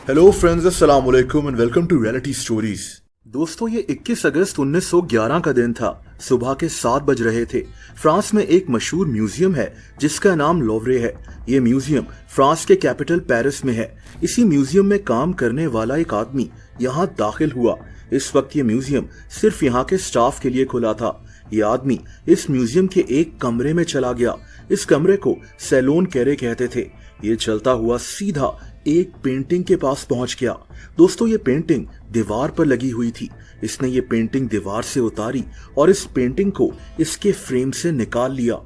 Hello friends, अस्सलाम वालेकुम and welcome to reality stories. दोस्तों, ये 21 अगस्त 1911 का दिन था। सुबह के 7 बज रहे थे। फ्रांस में एक मशहूर म्यूजियम है जिसका नाम लोवरे है। ये म्यूजियम फ्रांस के कैपिटल पेरिस में है। इसी म्यूजियम में काम करने वाला एक आदमी यहाँ दाखिल हुआ। इस वक्त ये म्यूजियम सिर्फ यहाँ के स्टाफ के लिए खुला था। ये आदमी इस म्यूजियम के एक कमरे में चला गया। इस कमरे को सैलोन कैरे कहते थे। ये चलता हुआ सीधा एक पेंटिंग के पास पहुंच गया। दोस्तों, ये पेंटिंग दीवार पर लगी हुई थी। इसने ये पेंटिंग दीवार से उतारी और इस पेंटिंग को इसके फ्रेम से निकाल लिया।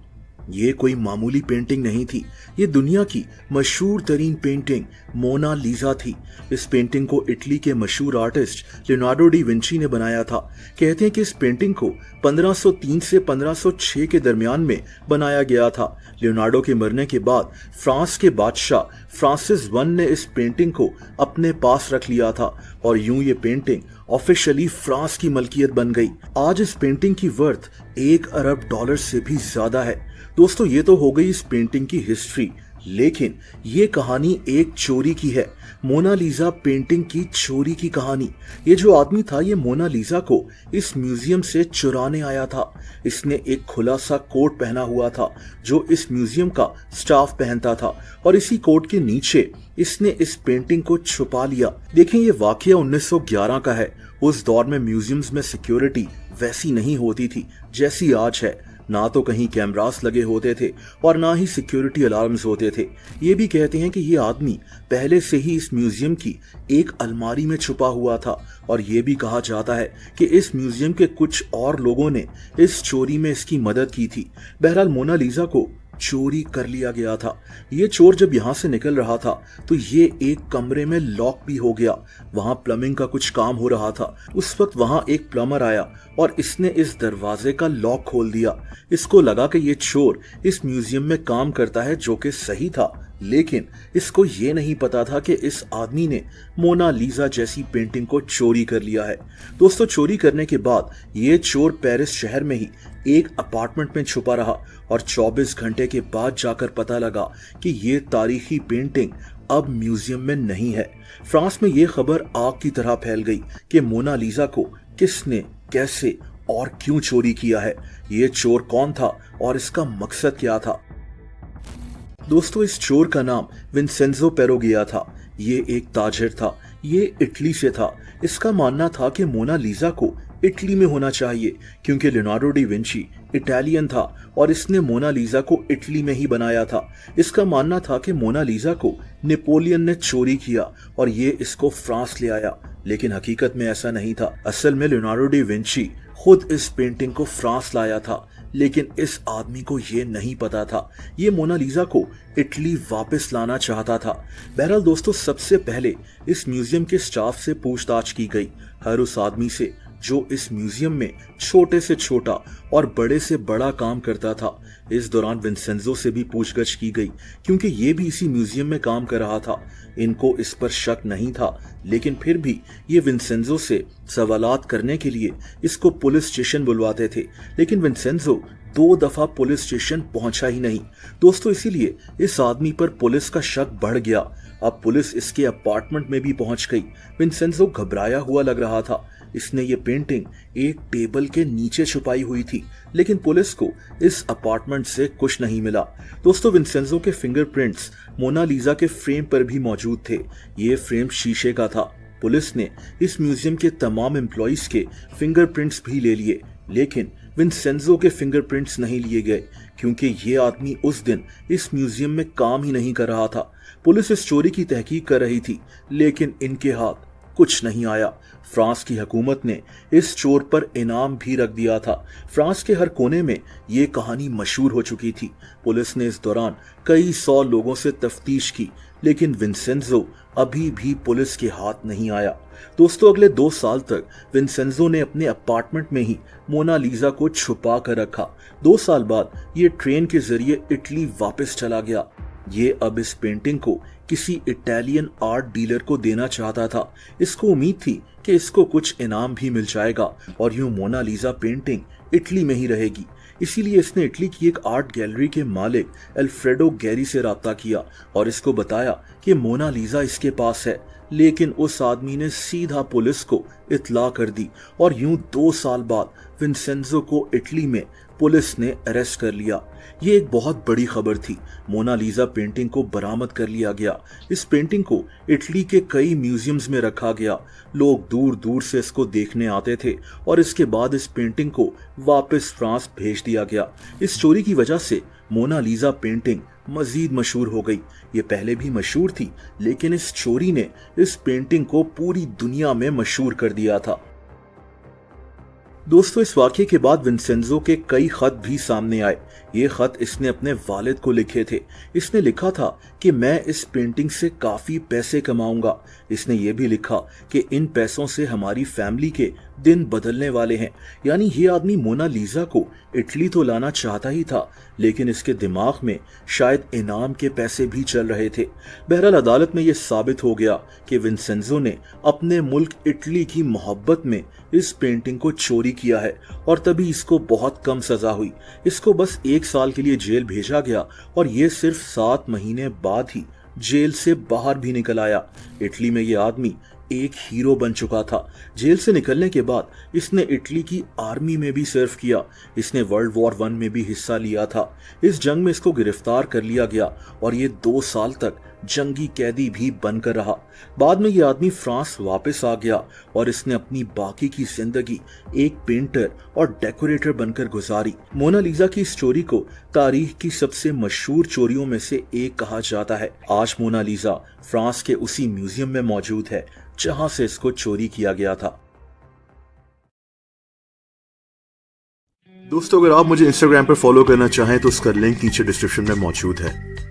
ये कोई मामूली पेंटिंग नहीं थी। ये दुनिया की मशहूर तरीन पेंटिंग मोना लीजा थी। इस पेंटिंग को इटली के मशहूर आर्टिस्ट लियोनार्डो डी विंची ने बनाया था। कहते हैं कि इस पेंटिंग को 1503 से 1506 के दरमियान में बनाया गया था। लियोनार्डो के मरने के बाद फ्रांस के बादशाह फ्रांसिस I ने इस पेंटिंग को अपने पास रख लिया था और यूं ये पेंटिंग ऑफिशियली फ्रांस की मलकियत बन गई। आज इस पेंटिंग की वर्थ $1 अरब से भी ज्यादा है। दोस्तों, ये तो हो गई इस पेंटिंग की हिस्ट्री, लेकिन ये कहानी एक चोरी की है। मोनालिसा पेंटिंग की चोरी की कहानी। ये जो आदमी था, ये मोनालिसा को इस म्यूजियम से चुराने आया था। इसने एक खुला सा कोट पहना हुआ था जो इस म्यूजियम का स्टाफ पहनता था और इसी कोट के नीचे इसने इस पेंटिंग को छुपा लिया। देखें, ये वाकया 1911 का है। उस दौर में म्यूजियम्स में सिक्योरिटी वैसी नहीं होती थी जैसी आज है। ना तो कहीं कैमरास लगे होते थे और ना ही सिक्योरिटी अलार्म्स होते थे। ये भी कहते हैं कि ये आदमी पहले से ही इस म्यूजियम की एक अलमारी में छुपा हुआ था और ये भी कहा जाता है कि इस म्यूजियम के कुछ और लोगों ने इस चोरी में इसकी मदद की थी। बहरहाल, मोनालिसा को चोरी कर लिया गया था। ये चोर जब यहाँ से निकल रहा था तो ये एक कमरे में लॉक भी हो गया। वहां प्लम्बिंग का कुछ काम हो रहा था। उस वक्त वहां एक प्लम्बर आया और इसने इस दरवाजे का लॉक खोल दिया। इसको लगा कि ये चोर इस म्यूजियम में काम करता है, जो कि सही था, लेकिन इसको ये नहीं पता था कि इस आदमी ने मोनालिसा जैसी पेंटिंग को चोरी कर लिया है। दोस्तों, चोरी करने के बाद ये चोर पेरिस शहर में ही एक अपार्टमेंट में छुपा रहा और 24 घंटे के बाद जाकर पता लगा कि ये तारीखी पेंटिंग अब म्यूजियम में नहीं है। फ्रांस में ये खबर आग की तरह फैल गई कि मोनालिसा को किसने, कैसे और क्यों चोरी किया है। ये चोर कौन था और इसका मकसद क्या था। दोस्तों, इस चोर का नाम विंसेंजो पेरोगिया था। ये एक ताजिर था। ये इटली से था। इसका मानना था कि मोनालिसा को इटली में होना चाहिए क्योंकि लियोनार्डो डी विंची इटालियन था और इसने मोनालिसा को इटली में ही बनाया था। इसका मानना था कि मोनालिसा को नेपोलियन ने चोरी किया और ये इसको फ्रांस ले आया, लेकिन हकीकत में ऐसा नहीं था। असल में लियोनार्डो डी विंची खुद इस पेंटिंग को फ्रांस लाया था, लेकिन इस आदमी को ये नहीं पता था। ये मोनालिसा को इटली वापस लाना चाहता था। बहरहाल दोस्तों, सबसे पहले इस म्यूजियम के स्टाफ से पूछताछ की गई। हर उस आदमी से जो इस म्यूजियम में छोटे से छोटा और बड़े से बड़ा काम करता था। इस दौरान विंसेंजो से भी पूछगछ की गई क्योंकि ये भी इसी म्यूजियम में काम कर रहा था। इनको इस पर शक नहीं था, लेकिन फिर भी ये विंसेंजो से सवालात करने के लिए इसको पुलिस स्टेशन बुलवाते थे, लेकिन विंसेंजो 2 दफा पुलिस स्टेशन पहुंचा ही नहीं। दोस्तों, इसीलिए इस आदमी पर पुलिस का शक बढ़ गया। अब पुलिस इसके अपार्टमेंट में भी पहुंच गई। विंसेंजो घबराया हुआ लग रहा था। इसने ये पेंटिंग एक टेबल के नीचे छुपाई हुई थी, लेकिन पुलिस को इस अपार्टमेंट से कुछ नहीं मिला। दोस्तों, विंसेंजो के फिंगरप्रिंट्स मोनालिसा के फ्रेम पर भी मौजूद थे। ये फ्रेम शीशे का था। पुलिस ने इस म्यूजियम के तमाम एम्प्लॉइज के फिंगरप्रिंट्स भी ले लिए, लेकिन विंसेंजो के फिंगरप्रिंट्स नहीं लिए गए क्योंकि ये आदमी उस दिन इस म्यूजियम में काम ही नहीं कर रहा था। पुलिस इस चोरी की तहकीक कर रही थी, लेकिन इनके हाथ कुछ नहीं आया। फ्रांस की हुकूमत ने इस चोर पर इनाम भी रख दिया था। फ्रांस के हर कोने में ये कहानी मशहूर हो चुकी थी। पुलिस ने इस दौरान कई 100 लोगों से तफ्तीश की, लेकिन विंसेंजो अभी भी पुलिस के हाथ नहीं आया। दोस्तों, अगले 2 साल तक विंसेंजो ने अपने अपार्टमेंट में ही मोनालिसा को छुपा कर रखा। 2 साल बाद ये ट्रेन के जरिए इटली वापस चला गया। ये अब इस पेंटिंग को किसी इटालियन आर्ट डीलर को देना चाहता था। इसको उम्मीद थी कि इसको कुछ इनाम भी मिल जाएगा और यूं मोनालिसा पेंटिंग इटली में ही रहेगी। इसीलिए इसने इटली की एक आर्ट गैलरी के मालिक अल्फ्रेडो गैरी से राब्ता किया और इसको बताया कि मोनालिसा इसके पास है, लेकिन उस आदमी ने सीधा पुलिस को इत्ला कर दी और यूं 2 साल बाद विंसेंजो को इटली में पुलिस ने अरेस्ट कर लिया। ये एक बहुत बड़ी खबर थी। मोनालिसा पेंटिंग को बरामद कर लिया गया। इस पेंटिंग को इटली के कई म्यूजियम्स में रखा गया। लोग दूर दूर से इसको देखने आते थे और इसके बाद इस पेंटिंग को वापस फ्रांस भेज दिया गया। इस चोरी की वजह से मोनालिसा पेंटिंग मजीद मशहूर हो गई। ये पहले भी मशहूर थी, लेकिन इस चोरी ने इस पेंटिंग को पूरी दुनिया में मशहूर कर दिया था। दोस्तों, इस वाकये के बाद विंसेंजो के कई खत भी सामने आए। ये खत इसने अपने वालिद को लिखे थे। इसने लिखा था कि मैं इस पेंटिंग से काफी पैसे कमाऊंगा। इसने ये भी लिखा कि इन पैसों से हमारी फैमिली के दिन बदलने वाले हैं। यानी ये आदमी मोनालिसा को इटली तो लाना चाहता ही था, लेकिन इसके दिमाग में शायद इनाम के पैसे भी चल रहे थे। बहरहाल अदालत में यह साबित हो गया कि विंसेंजो ने अपने मुल्क इटली की मोहब्बत में इस पेंटिंग को चोरी किया है और तभी इसको बहुत कम सजा हुई। इसको बस 1 साल के लिए जेल भेजा गया और ये सिर्फ 7 महीने बाद ही जेल से बाहर भी निकल आया। इटली में ये आदमी एक हीरो बन चुका था। जेल से निकलने के बाद इसने इटली की आर्मी में भी सर्व किया। इसने वर्ल्ड वॉर 1 में भी हिस्सा लिया था। इस जंग में इसको गिरफ्तार कर लिया गया और ये 2 साल तक जंगी कैदी भी बनकर रहा। बाद में ये आदमी फ्रांस वापस आ गया और इसने अपनी बाकी की जिंदगी एक पेंटर और डेकोरेटर बनकर गुजारी। मोनालिसा की इस चोरी को तारीख की सबसे मशहूर चोरियों में से एक कहा जाता है। आज मोनालिसा फ्रांस के उसी म्यूजियम में मौजूद है जहां से इसको चोरी किया गया था। दोस्तों, अगर आप मुझे इंस्टाग्राम पर फॉलो करना चाहें तो उसका लिंक नीचे डिस्क्रिप्शन में मौजूद है।